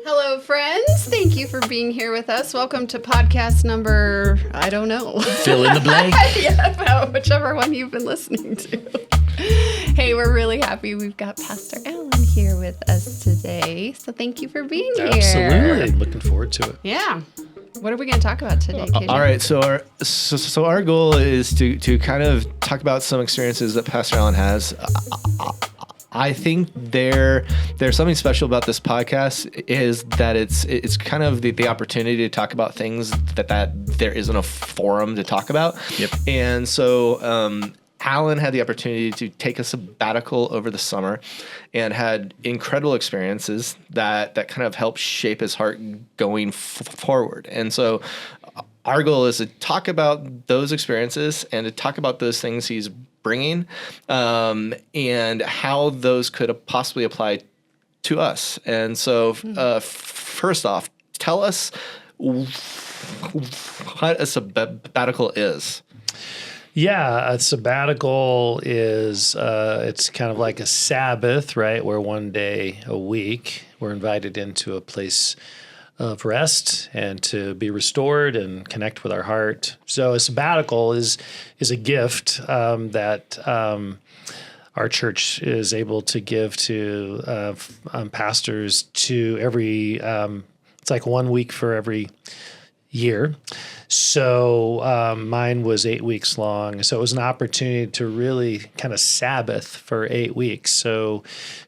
Hello, friends. Thank you for being here with us. Welcome to podcast number, I don't know. Fill in the blank. Yeah, whichever one you've been listening to. Hey, we're really happy we've got Pastor Alan here with us today. So thank you for being here. Absolutely. Looking forward to it. Yeah. What are we going to talk about today, KJ? All right, so our goal is to kind of talk about some experiences that Pastor Alan has. I think there's something special about this podcast is that it's kind of the opportunity to talk about things that there isn't a forum to talk about. Yep. And so Alan had the opportunity to take a sabbatical over the summer and had incredible experiences that kind of helped shape his heart going forward. And so our goal is to talk about those experiences and to talk about those things he's bringing and how those could possibly apply to us. And so first off, tell us what a sabbatical is. Yeah, a sabbatical is, it's kind of like a Sabbath, right? Where one day a week we're invited into a place of rest and to be restored and connect with our heart. So a sabbatical is a gift that our church is able to give to pastors to every, it's like 1 week for every year. So mine was 8 weeks long. So it was an opportunity to really kind of Sabbath for 8 weeks. So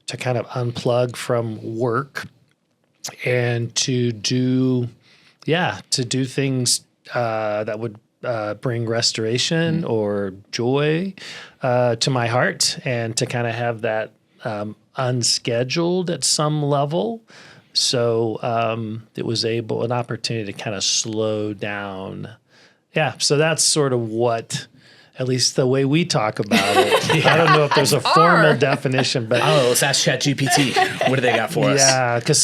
to kind of unplug from work and to do things that would bring restoration or joy to my heart, and to kind of have that unscheduled at some level. So it was an opportunity to kind of slow down. Yeah, so that's sort of what, at least the way we talk about it. I don't know if there's a formal definition, but Let's ask ChatGPT. What do they got for us? Yeah, because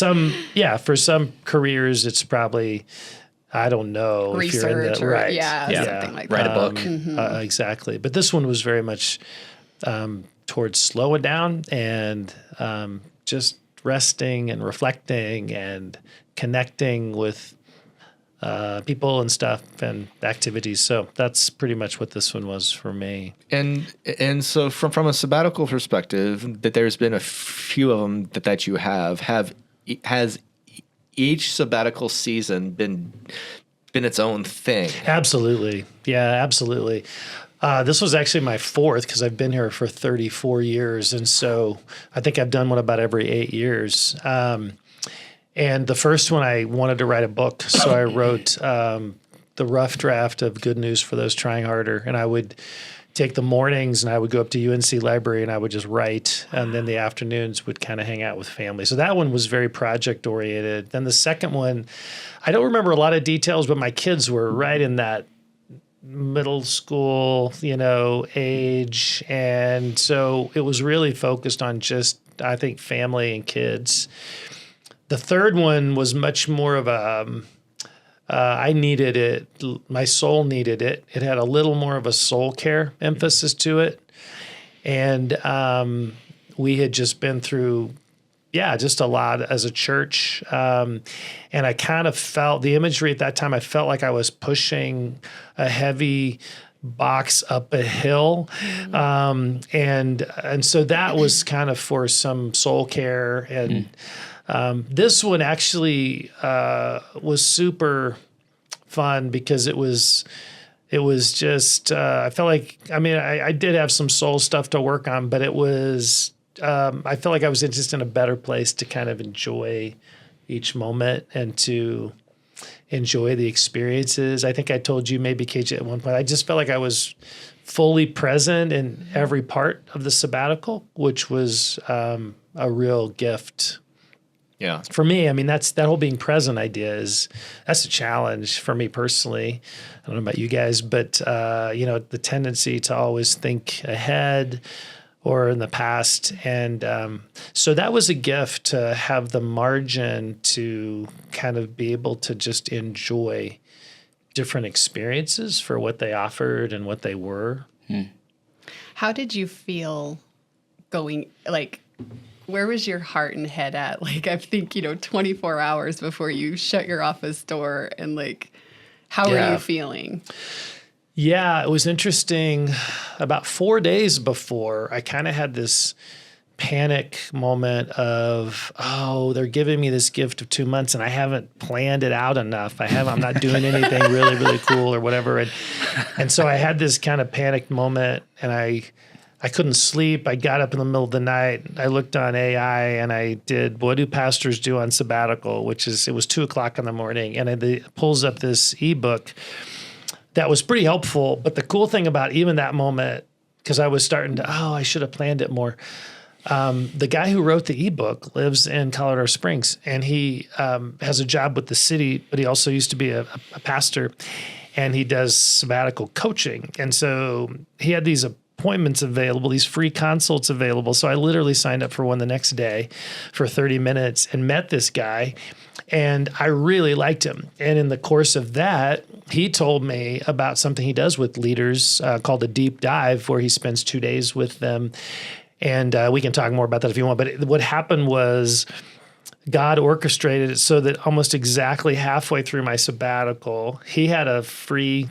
for some careers, it's probably, I don't know. Research if you're in the, or, right. something like that. Write a book. Exactly. But this one was very much towards slowing down and just resting and reflecting and connecting with people and stuff and activities. So that's pretty much what this one was for me. And so from a sabbatical perspective, that there's been a few of them that you has each sabbatical season been its own thing? Absolutely. Yeah, absolutely. This was actually my fourth because I've been here for 34 years. And so I think I've done one about every 8 years. And the first one, I wanted to write a book. So I wrote the rough draft of Good News for Those Trying Harder. And I would take the mornings and I would go up to UNC Library and I would just write. And then the afternoons would kind of hang out with family. So that one was very project oriented. Then the second one, I don't remember a lot of details, but my kids were right in that middle school, age. And so it was really focused on just, I think, family and kids. The third one was much more of I needed it. My soul needed it. It had a little more of a soul care emphasis to it. And we had just been through, just a lot as a church. And I kind of felt the imagery at that time. I felt like I was pushing a heavy box up a hill. And so that was kind of for some soul care. And this one actually was super fun because it was just, I felt like, I did have some soul stuff to work on, but it was, I felt like I was just in a better place to kind of enjoy each moment and to enjoy the experiences. I think I told you, maybe KJ, at one point, I just felt like I was fully present in every part of the sabbatical, which was a real gift. Yeah. For me, that whole being present idea that's a challenge for me personally. I don't know about you guys, but the tendency to always think ahead or in the past. And so that was a gift to have the margin to kind of be able to just enjoy different experiences for what they offered and what they were. How did you feel going, where was your heart and head at? Like, I think, 24 hours before you shut your office door, and like, how were you feeling? Yeah, it was interesting. About 4 days before, I kind of had this panic moment of, they're giving me this gift of 2 months and I haven't planned it out enough. I'm not doing anything really, really cool or whatever. And so I had this kind of panicked moment, and I couldn't sleep. I got up in the middle of the night. I looked on AI and I did, what do pastors do on sabbatical, it was 2:00 in the morning. And it pulls up this ebook that was pretty helpful. But the cool thing about even that moment, because I was starting to, I should have planned it more. The guy who wrote the ebook lives in Colorado Springs, and he has a job with the city, but he also used to be a pastor, and he does sabbatical coaching. And so he had these appointments available, these free consults available. So I literally signed up for one the next day for 30 minutes and met this guy, and I really liked him. And in the course of that, he told me about something he does with leaders called a deep dive, where he spends 2 days with them. And we can talk more about that if you want. But what happened was God orchestrated it so that almost exactly halfway through my sabbatical, he had a free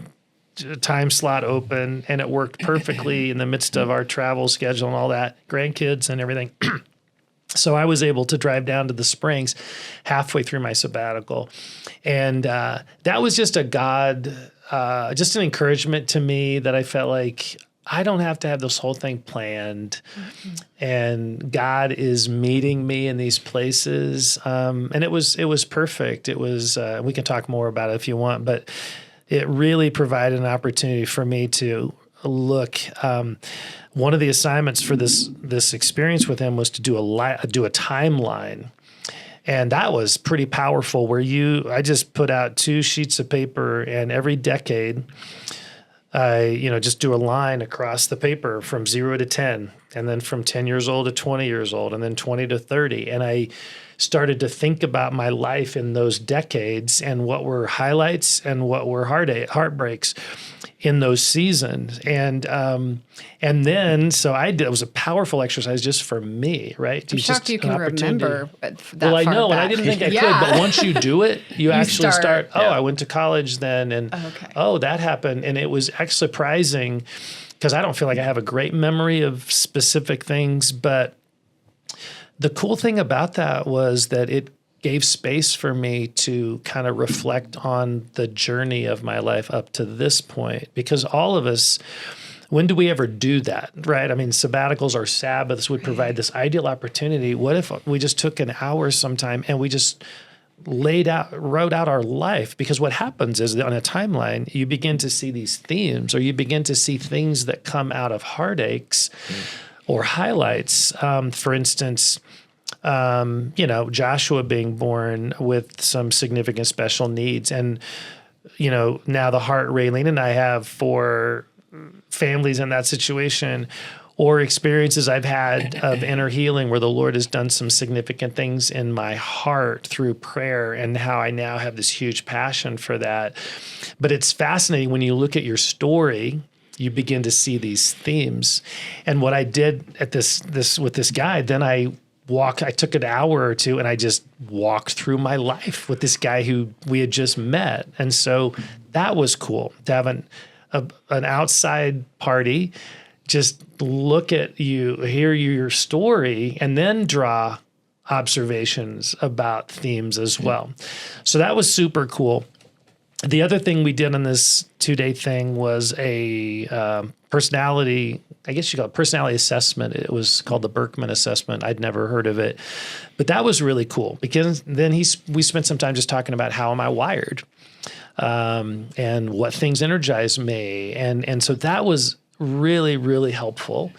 time slot open, and it worked perfectly in the midst of our travel schedule and all that, grandkids and everything. So I was able to drive down to the Springs halfway through my sabbatical. And that was just just an encouragement to me that I felt like I don't have to have this whole thing planned. Mm-hmm. And God is meeting me in these places. And it was perfect. It was, we can talk more about it if you want, but it really provided an opportunity for me to look. One of the assignments for this experience with him was to do a timeline. And that was pretty powerful, where I just put out 2 sheets of paper, and every decade, I just do a line across the paper from 0 to 10, and then from 10 years old to 20 years old, and then 20 to 30. And I started to think about my life in those decades and what were highlights and what were heartbreaks in those seasons. And then, so I did, it was a powerful exercise just for me, right? I'm shocked you can remember that Well, I know, back. and I didn't think I could, but once you do it, you actually start, I went to college then, and that happened. And it was actually surprising, because I don't feel like I have a great memory of specific things, but the cool thing about that was that it gave space for me to kind of reflect on the journey of my life up to this point. Because all of us, when do we ever do that, right? I mean, sabbaticals or Sabbaths would provide this ideal opportunity. What if we just took an hour sometime and we just wrote out our life? Because what happens is that on a timeline, you begin to see these themes, or you begin to see things that come out of heartaches or highlights. For instance, Joshua being born with some significant special needs. And, now the heart Raylene and I have for families in that situation, or experiences I've had of inner healing where the Lord has done some significant things in my heart through prayer, and how I now have this huge passion for that. But it's fascinating when you look at your story, you begin to see these themes. And what I did at this with this guy, then I took an hour or two and I just walked through my life with this guy who we had just met. And so that was cool to have an outside party, just look at you, hear your story, and then draw observations about themes as well. So that was super cool. The other thing we did on this 2-day thing was a personality, I guess you call it personality assessment. It was called the Berkman assessment. I'd never heard of it, but that was really cool, because then we spent some time just talking about how am I wired, and what things energize me. And so that was really, really helpful.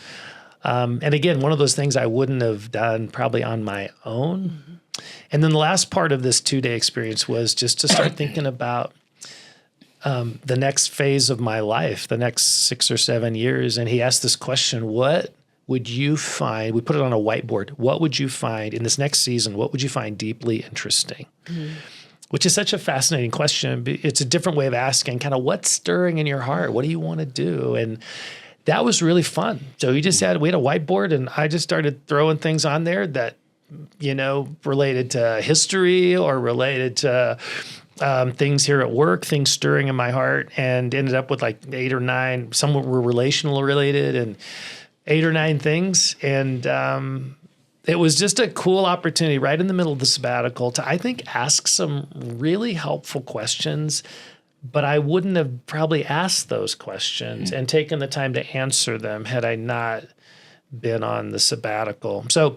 And again, one of those things I wouldn't have done probably on my own. Mm-hmm. And then the last part of this 2-day experience was just to start thinking about the next phase of my life, the next 6 or 7 years. And he asked this question: what would you find? We put it on a whiteboard. What would you find in this next season? What would you find deeply interesting? Mm-hmm. Which is such a fascinating question. It's a different way of asking kind of what's stirring in your heart. What do you want to do? And that was really fun. So we had a whiteboard, and I just started throwing things on there that, related to history or related to things here at work, things stirring in my heart, and ended up with like 8 or 9. Some were relational related, and 8 or 9 things. And it was just a cool opportunity right in the middle of the sabbatical to, I think, ask some really helpful questions, but I wouldn't have probably asked those questions and taken the time to answer them had I not been on the sabbatical. So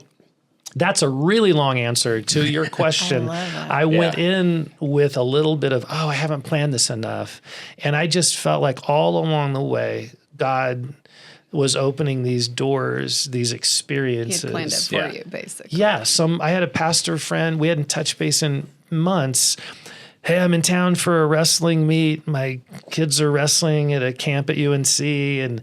that's a really long answer to your question. I went in with a little bit of, I haven't planned this enough. And I just felt like all along the way, God was opening these doors, these experiences. He had planned it for you, basically. Yeah. I had a pastor friend. We hadn't touched base in months. Hey, I'm in town for a wrestling meet. My kids are wrestling at a camp at UNC, and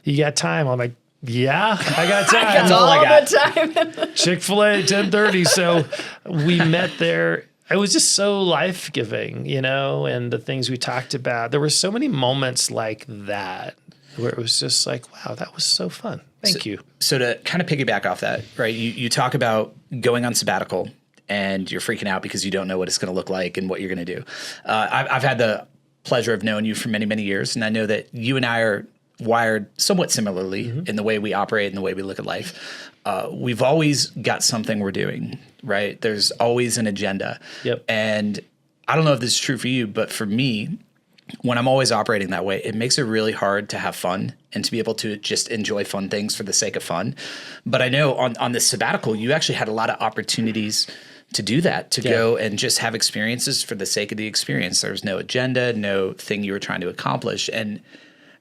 you got time? I'm like, yeah, I got time. That's all I got. The time. Chick-fil-A, 10:30. So we met there. It was just so life-giving, and the things we talked about. There were so many moments like that where it was just like, wow, that was so fun. Thank you. So to kind of piggyback off that, right, you talk about going on sabbatical and you're freaking out because you don't know what it's going to look like and what you're going to do. I've had the pleasure of knowing you for many, many years, and I know that you and I are wired somewhat similarly in the way we operate and the way we look at life. We've always got something we're doing, right? There's always an agenda. Yep. And I don't know if this is true for you, but for me, when I'm always operating that way, it makes it really hard to have fun and to be able to just enjoy fun things for the sake of fun. But I know on this sabbatical, you actually had a lot of opportunities to do that, to go and just have experiences for the sake of the experience. There was no agenda, no thing you were trying to accomplish. And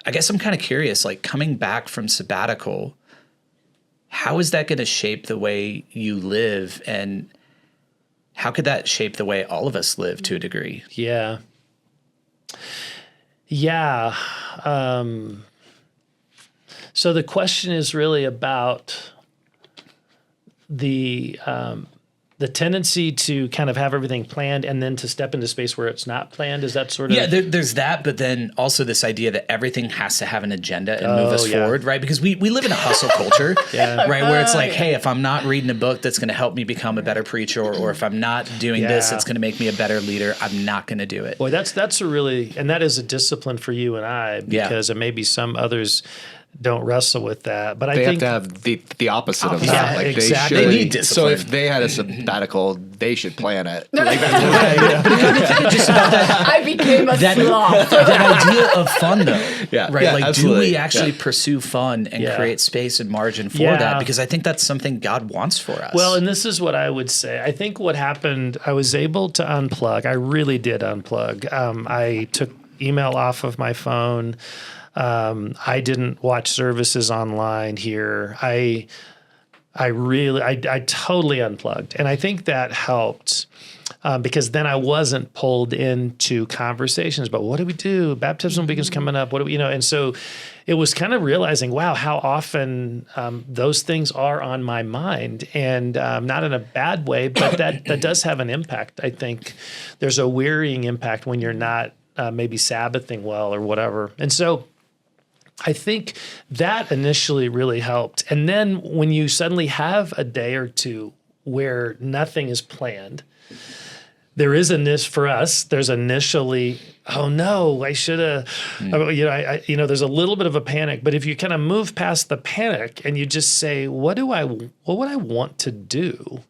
I guess I'm kind of curious, like coming back from sabbatical, how is that going to shape the way you live, and how could that shape the way all of us live to a degree? Yeah. So the question is really about the tendency to kind of have everything planned and then to step into space where it's not planned. Is that sort of... Yeah, there's that, but then also this idea that everything has to have an agenda and move us forward, right? Because we live in a hustle culture, right? Where it's like, hey, if I'm not reading a book that's going to help me become a better preacher, or if I'm not doing this, it's going to make me a better leader, I'm not going to do it. Boy, that's a really... And that is a discipline for you and I, because it may be some others don't wrestle with that, but I think they have to have the opposite of that. Yeah, like exactly. They should. They need discipline. So if they had a sabbatical, they should plan it. Like I became a sloth. That idea of fun, though, right? Yeah, like, absolutely. do we actually pursue fun and create space and margin for that? Because I think that's something God wants for us. Well, and this is what I would say. I think what happened, I was able to unplug. I really did unplug. I took email off of my phone. I didn't watch services online here. I totally unplugged. And I think that helped because then I wasn't pulled into conversations about what do we do? Baptism weekend's coming up. What do we, and so it was kind of realizing, wow, how often those things are on my mind, and not in a bad way, but that does have an impact. I think there's a wearying impact when you're not maybe Sabbathing well or whatever. And so I think that initially really helped. And then when you suddenly have a day or two where nothing is planned, there is for us, there's initially, oh no, I should have, there's a little bit of a panic. But if you kind of move past the panic and you just say, what would I want to do?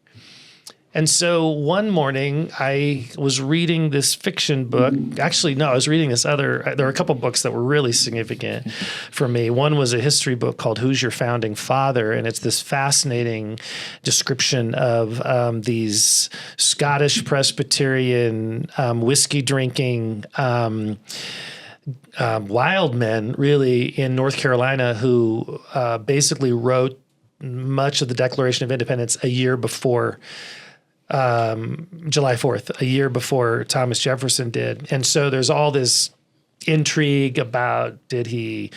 And so one morning I was reading this fiction book. Actually, no, I was reading there were a couple books that were really significant for me. One was a history book called Who's Your Founding Father? And it's this fascinating description of these Scottish Presbyterian whiskey drinking wild men really in North Carolina who basically wrote much of the Declaration of Independence a year before July 4th, a year before Thomas Jefferson did. And so there's all this intrigue about, did he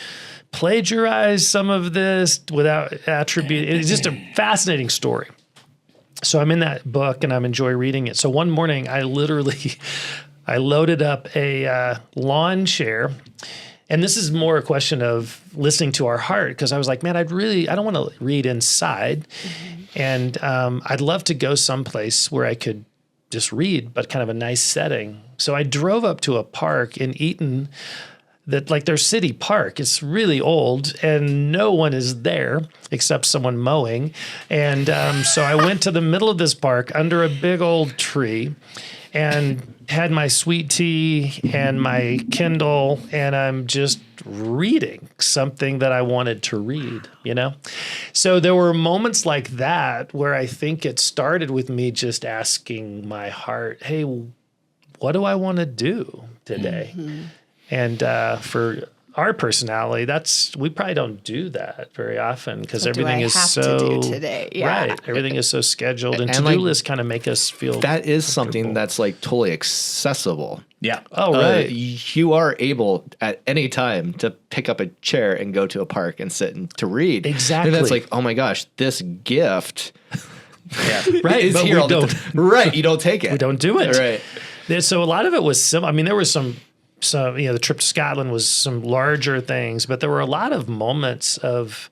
plagiarize some of this without attribute? It's just a fascinating story. So I'm in that book and I'm enjoying reading it. So one morning I loaded up a lawn chair And this is more a question of listening to our heart, because I was like, man, I don't want to read inside. And I'd love to go someplace where I could just read, but kind of a nice setting. So I drove up to a park in Eaton that, like, their city park. It's really old and no one is there except someone mowing. And so I went to the middle of this park under a big old tree and had my sweet tea and my Kindle, and I'm just reading something that I wanted to read, you know? So there were moments like that where I think it started with me just asking my heart, hey, what do I want to do today? And for our personality, we probably don't do that very often, because everything is so to do today. Yeah. Right. Everything is so scheduled, and And to-do like, lists kind of make us feel That is something that's like totally accessible. Yeah. oh right. You are able at any time to pick up a chair and go to a park and sit and to read. Exactly. And that's like, oh my gosh, this gift Yeah. Right, is but here we all the don't- time. Right. You don't take it. We don't do it. Right. So a lot of it was I mean, there was some, the trip to Scotland was some larger things, but there were a lot of moments of,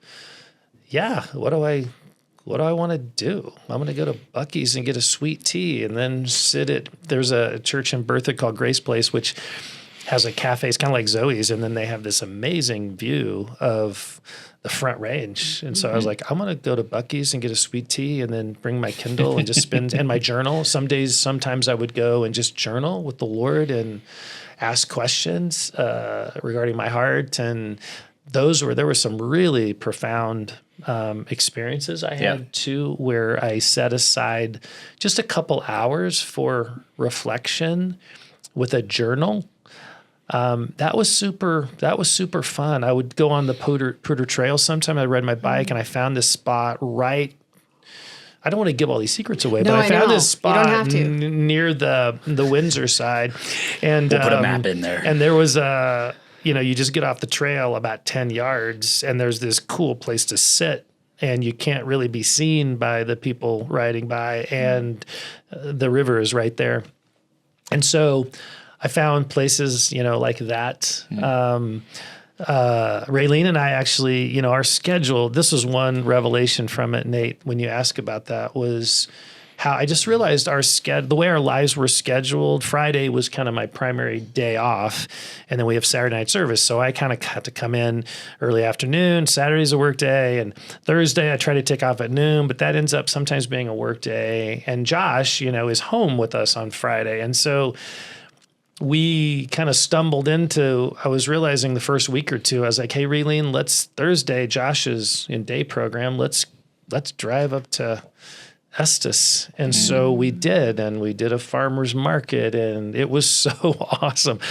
what do I want to do? I'm going to go to Buc-ee's and get a sweet tea and then there's a church in Berthoud called Grace Place, which has a cafe. It's kind of like Zoe's. And then they have this amazing view of the Front Range. And so I was like, I'm going to go to Buc-ee's and get a sweet tea and then bring my Kindle and just spend, and my journal. Sometimes I would go and just journal with the Lord and ask questions regarding my heart. And there were some really profound experiences I had too, where I set aside just a couple hours for reflection with a journal. That was super fun. I would go on the Pooter Trail sometime. I ride my bike and I found this spot right. I don't want to give all these secrets away, but I found this spot near the Windsor side, and We'll put a map in there. And there was you just get off the trail about 10 yards, and there's this cool place to sit, and you can't really be seen by the people riding by, and the river is right there, and so I found places like that. Raylene and I actually, our schedule, this was one revelation from it, Nate, when you ask about that, was how I just realized the way our lives were scheduled. Friday was kind of my primary day off, and then we have Saturday night service. So I kind of had to come in early afternoon. Saturday's a work day, and Thursday I try to take off at noon, but that ends up sometimes being a work day. And Josh, is home with us on Friday. And so we kind of stumbled I was realizing the first week or two, I was like, hey, Raylene, Thursday, Josh is in day program. Let's drive up to Estes. And so we did, and we did a farmer's market, and it was so awesome.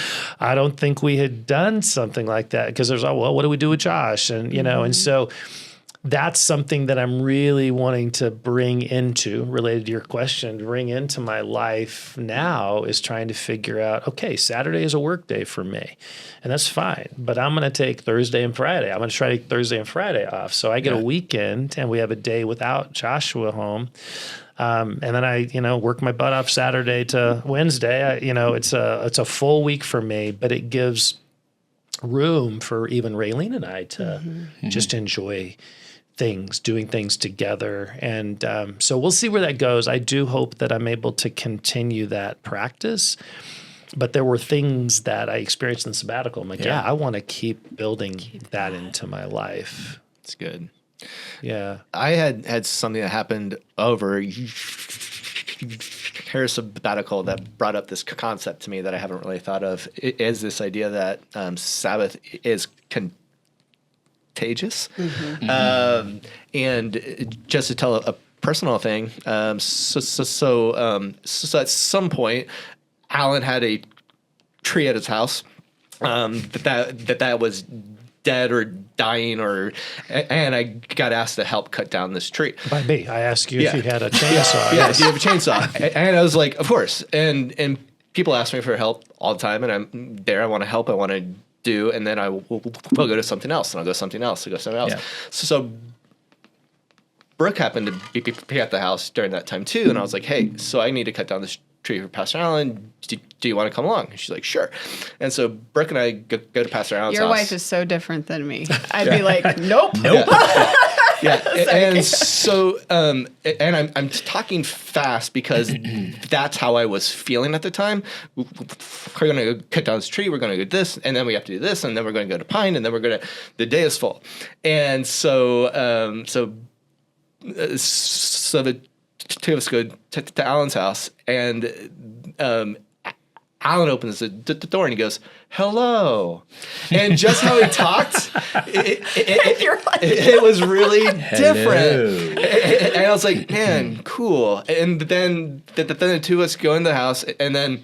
I don't think we had done something like that, because there's, what do we do with Josh? And, and so that's something that I'm really wanting to bring into, related to your question, bring into my life now, is trying to figure out, okay, Saturday is a work day for me, and that's fine, but I'm going to take Thursday and Friday. I'm going to try to take Thursday and Friday off. So I get a weekend, and we have a day without Joshua home. And then I, work my butt off Saturday to Wednesday. It's a full week for me, but it gives room for even Raylene and I to just enjoy doing things together. And so we'll see where that goes. I do hope that I'm able to continue that practice. But there were things that I experienced in sabbatical. I'm like, I want to keep building that into my life. It's good. Yeah. I had something that happened over Harris Sabbatical that brought up this concept to me that I haven't really thought of. It is this idea that Sabbath is contagious. And just to tell a personal thing, so at some point, Alan had a tree at his house that was dead or dying, and I got asked to help cut down this tree. By me, I asked you if you had a chainsaw. Do you have a chainsaw? And I was like, of course. And people ask me for help all the time, and I'm there. I want to help. I want to do, and then we'll go to something else, and I'll go something else, Yeah. So Brooke happened to be at the house during that time too, and I was like, hey, so I need to cut down this tree for Pastor Allen. Do you want to come along? And she's like, sure. And so Brooke and I go to Pastor Allen's Your house. wife is so different than me. I'd be like, nope. Yeah, and so, and I'm talking fast because that's how I was feeling at the time. We're going to go cut down this tree. We're going to do this, and then we have to do this, and then we're going to go to Pine, and then the day is full. And so, so the two of us go to Alan's house, and Alan opens the door and he goes, hello. And just how he talked, it was really different. And I was like, man, cool. And then the two of us go in the house and then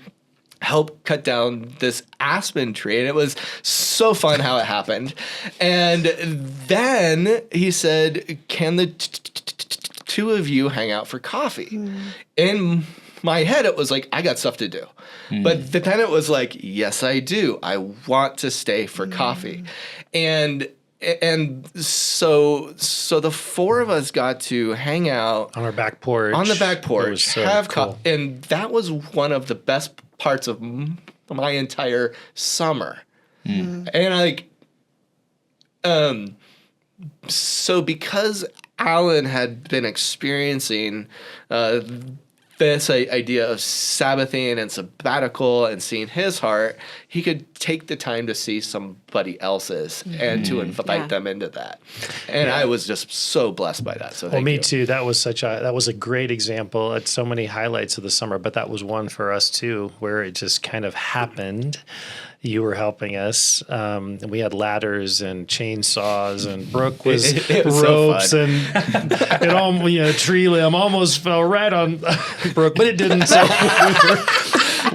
help cut down this aspen tree. And it was so fun how it happened. And then he said, can the two of you hang out for coffee? In my head, it was like, I got stuff to do. But then it was like, yes, I do. I want to stay for coffee. And so the four of us got to hang out on our back porch. On the back porch, so have cool. and that was one of the best parts of my entire summer. And so because Alan had been experiencing this idea of Sabbathing and sabbatical and seeing his heart, he could take the time to see somebody else's and to invite them into that. And I was just so blessed by that. So thank me you. too. That was a great example. It's so many highlights of the summer, but that was one for us too, where it just kind of happened. You were helping us. And we had ladders and chainsaws, and Brooke was ropes, so and it all, tree limb almost fell right on Brooke, but it didn't. So we were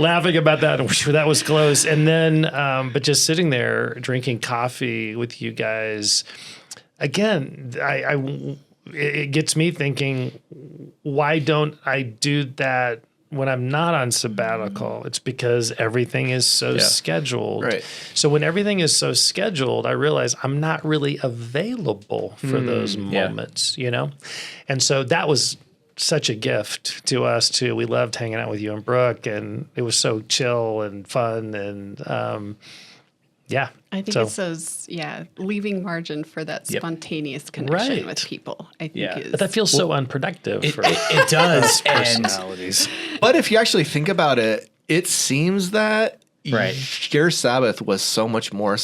laughing about that. That was close. And then, but just sitting there drinking coffee with you guys, again, it gets me thinking, why don't I do that when I'm not on sabbatical? It's because everything is so scheduled. Right. So when everything is so scheduled, I realize I'm not really available for those moments, And so that was such a gift to us too. We loved hanging out with you and Brooke, and it was so chill and fun, and I think it's those, leaving margin for that spontaneous connection with people. I think is. But that feels so unproductive. It does. Personalities. But if you actually think about it, it seems that your Sabbath was so much more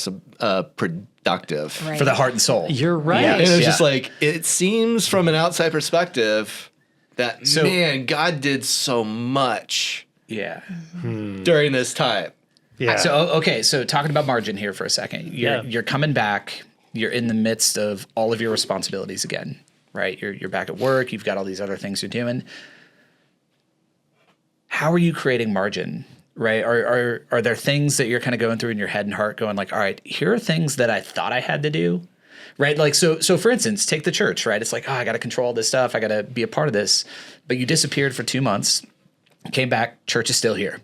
productive for the heart and soul. You're right. And it was just like, it seems from an outside perspective that, man, God did so much during this time. Yeah. So talking about margin here for a second. You're coming back. You're in the midst of all of your responsibilities again, right? You're back at work. You've got all these other things you're doing. How are you creating margin, right? Are there things that you're kind of going through in your head and heart going like, all right, here are things that I thought I had to do, right? Like, so for instance, take the church, right? It's like, I got to control all this stuff. I got to be a part of this. But you disappeared for 2 months. Came back, church is still here.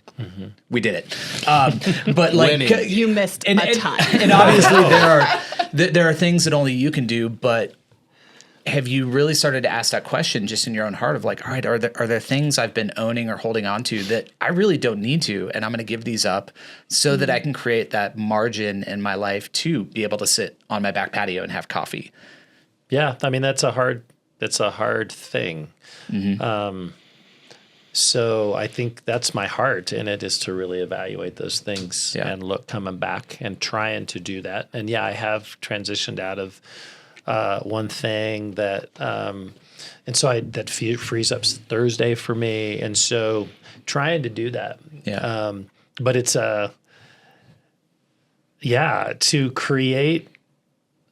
We did it. But like you missed a ton. And obviously there are things that only you can do, but have you really started to ask that question just in your own heart of like, all right, are there things I've been owning or holding on to that I really don't need to, and I'm going to give these up so that I can create that margin in my life to be able to sit on my back patio and have coffee? Yeah, I mean that's a hard thing. So I think that's my heart in it, is to really evaluate those things and look coming back and trying to do that. And I have transitioned out of one thing that, and so that frees up Thursday for me. And so trying to do that. But it's to create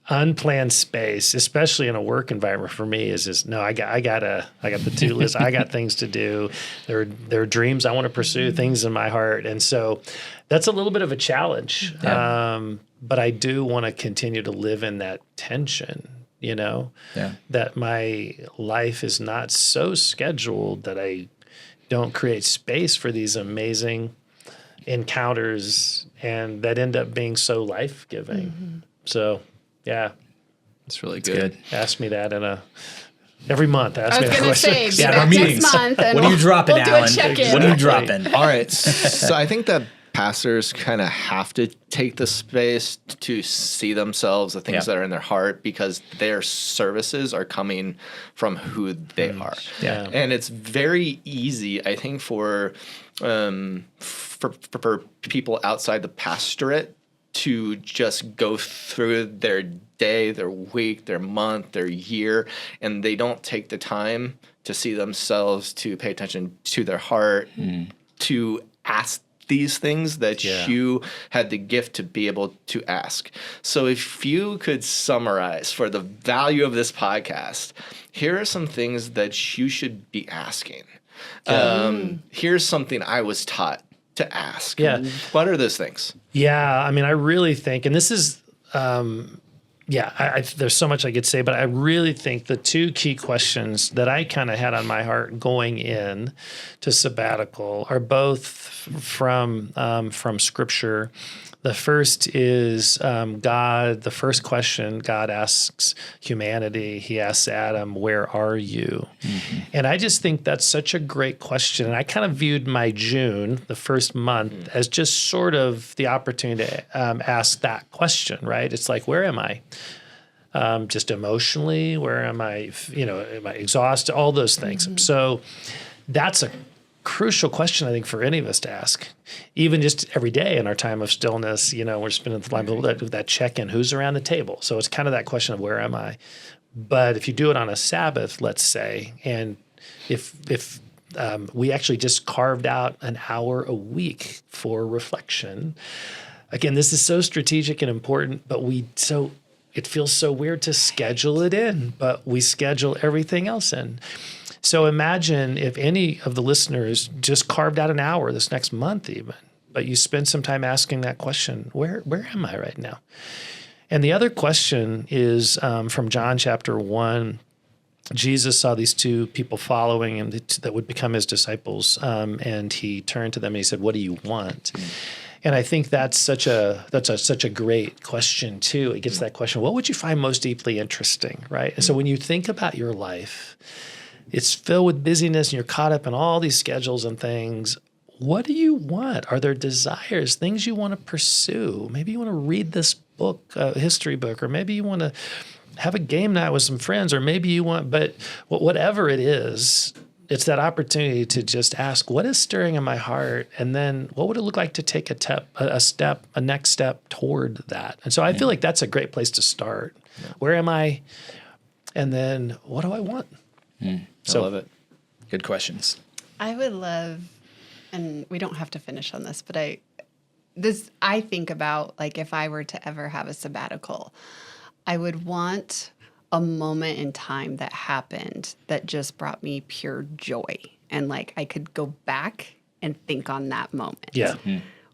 unplanned space, especially in a work environment for me, is just I got the to-do list. I got things to do. There are dreams I want to pursue, things in my heart. And so that's a little bit of a challenge. But I do want to continue to live in that tension, that my life is not so scheduled that I don't create space for these amazing encounters and that end up being so life-giving. So yeah. It's really good. Ask me that in a Every month, ask I me was that going to question. say, Yeah, back our meetings. next month. And What are you dropping, we'll do Alan? a check-in. What are you dropping? All right. So I think that pastors kind of have to take the space to see themselves, the things that are in their heart, because their services are coming from who they are. Yeah. And it's very easy, I think, for people outside the pastorate to just go through their day, their week, their month, their year, and they don't take the time to see themselves, to pay attention to their heart, to ask these things that you had the gift to be able to ask. So if you could summarize for the value of this podcast, here are some things that you should be asking. Here's something I was taught to ask. Yeah. What are those things? Yeah, I mean, I really think, and this is, there's so much I could say, but I really think the two key questions that I kind of had on my heart going in to sabbatical are both from Scripture. The first is God. The first question God asks humanity, he asks Adam, "Where are you?" Mm-hmm. And I just think that's such a great question. And I kind of viewed my June, the first month, as just sort of the opportunity to ask that question, right? It's like, where am I? Just emotionally, where am I? Am I exhausted? All those things. Mm-hmm. So that's a crucial question, I think, for any of us to ask, even just every day in our time of stillness. We're spending the time with that check-in, who's around the table. So it's kind of that question of where am I? But if you do it on a Sabbath, let's say, and if we actually just carved out an hour a week for reflection, again, this is so strategic and important, but it feels so weird to schedule it in, but we schedule everything else in. So imagine if any of the listeners just carved out an hour this next month even, but you spend some time asking that question, where am I right now? And the other question is from John chapter 1. Jesus saw these two people following him that would become his disciples, and he turned to them and he said, "What do you want?" And I think that's such a great question too. It gets that question, what would you find most deeply interesting, right? And so when you think about your life, it's filled with busyness and you're caught up in all these schedules and things. What do you want? Are there desires, things you want to pursue? Maybe you want to read this book, a history book, or maybe you want to have a game night with some friends, or maybe you want, but whatever it is, it's that opportunity to just ask, what is stirring in my heart? And then what would it look like to take a next step toward that? And so I feel like that's a great place to start. Yeah. Where am I? And then what do I want? I love it. Good questions. I would love, and we don't have to finish on this, but I think about, like, if I were to ever have a sabbatical, I would want a moment in time that happened that just brought me pure joy. And like, I could go back and think on that moment. Yeah.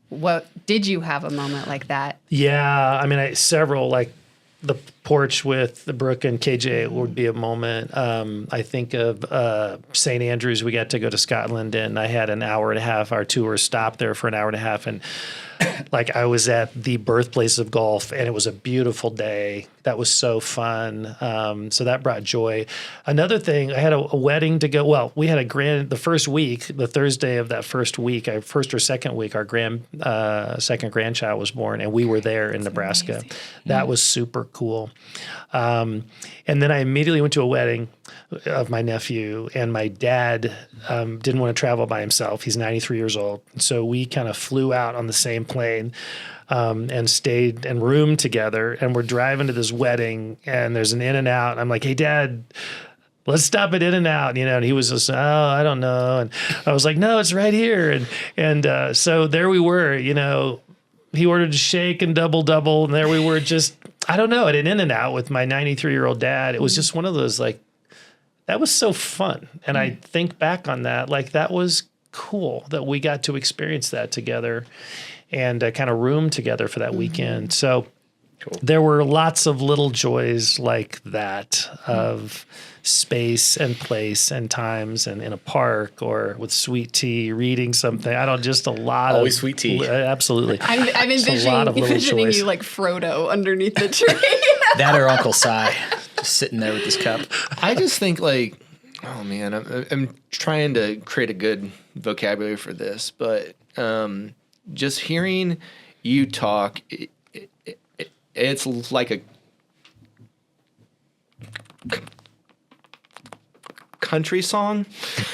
What, did you have a moment like that? Yeah. I mean, several, like the porch with the Brooke and KJ would be a moment. I think of St. Andrews. We got to go to Scotland, and I had an hour and a half. Our tour stopped there for an hour and a half, and like I was at the birthplace of golf, and it was a beautiful day. That was so fun. So that brought joy. Another thing, I had a wedding to go. Well, we had the first week, the Thursday of that first week, our first or second week, our second grandchild was born, and we were there in Nebraska. Amazing. That was super cool. And then I immediately went to a wedding of my nephew, and my dad didn't want to travel by himself. He's 93 years old. So we kind of flew out on the same plane and stayed and roomed together, and we're driving to this wedding, and there's an In-N-Out. I'm like, hey, Dad, let's stop at In-N-Out, and he was just, oh, I don't know. And I was like, no, it's right here. And so there we were, he ordered a shake and double, and there we were just, I don't know, at an In-N-Out with my 93-year-old dad. It was just one of those, like, that was so fun. And I think back on that, like, that was cool that we got to experience that together and kind of room together for that weekend. So cool. There were lots of little joys like that of space and place and times, and in a park or with sweet tea, reading something. Just a lot always sweet tea. Absolutely. I'm envisioning you like Frodo underneath the tree. That or Uncle Si. Just sitting there with this cup. I just think like, oh man, I'm trying to create a good vocabulary for this, but just hearing you talk, it's like a country song,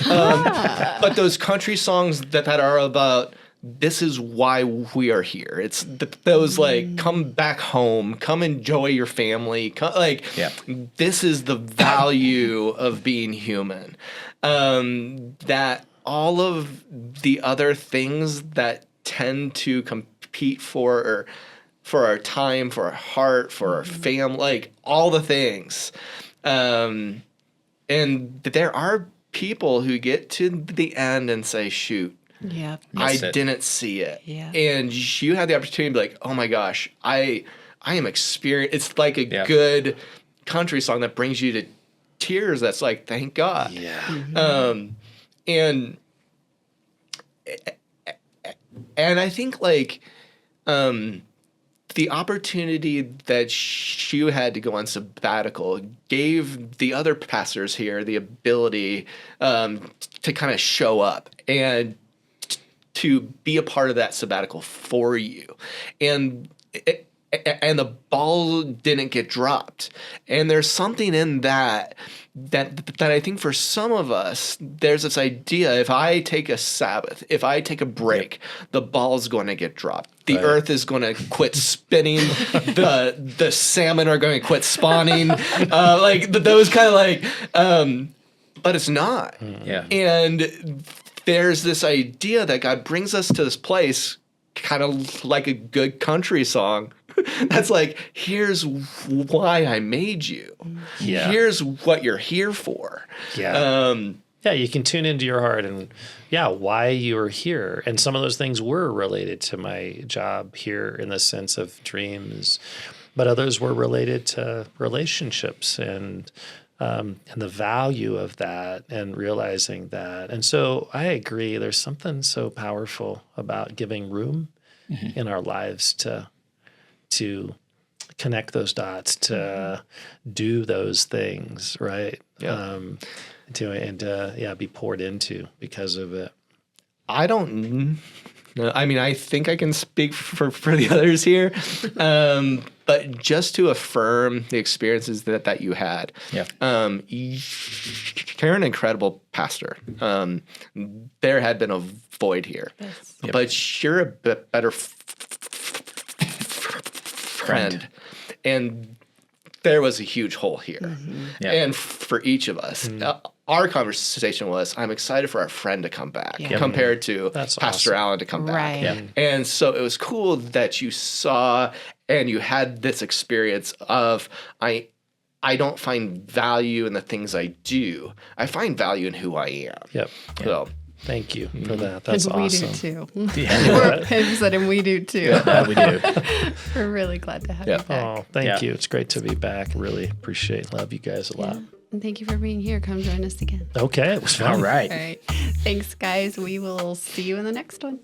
but those country songs that are about this is why we are here. It's those like come back home, come enjoy your family, this is the value of being human. That all of the other things that tend to compete for our time, for our heart, for our family, like all the things. And there are people who get to the end and say, shoot, Yeah. I didn't see it. Yeah. And you had the opportunity to be like, oh my gosh, I am experienced. It's like a good country song that brings you to tears. That's like, thank God. Yeah. And I think like the opportunity that you had to go on sabbatical gave the other pastors here the ability to kind of show up and to be a part of that sabbatical for you. And the ball didn't get dropped. And there's something in that I think for some of us, there's this idea, if I take a Sabbath, if I take a break, the ball's going to get dropped. The earth is going to quit spinning. The salmon are going to quit spawning. Those kind of like, but it's not. Yeah. And there's this idea that God brings us to this place, kind of like a good country song. That's like, here's why I made you. Yeah. Here's what you're here for. Yeah. You can tune into your heart and why you're here. And some of those things were related to my job here in the sense of dreams, but others were related to relationships and the value of that and realizing that. And so I agree, there's something so powerful about giving room in our lives to connect those dots, to do those things, right? Yeah. Be poured into because of it. I don't know. I mean, I think I can speak for the others here. But just to affirm the experiences that you had. Yeah. You're an incredible pastor. There had been a void here. Yes. But you're a bit better friend. And there was a huge hole here. And for each of us, our conversation was, I'm excited for our friend to come back compared to Pastor Allen to come back. Right. Yeah. And so it was cool that you saw and you had this experience of, I don't find value in the things I do. I find value in who I am. Yep. So thank you for that. That's and awesome. We do too. Yeah. We're pigs and we do too. Yeah, we do. We're really glad to have you back. Oh, thank you. It's great to be back. Really appreciate, love you guys a lot. Yeah. And thank you for being here. Come join us again. Okay, it was fun. All right. All right. Thanks, guys. We will see you in the next one.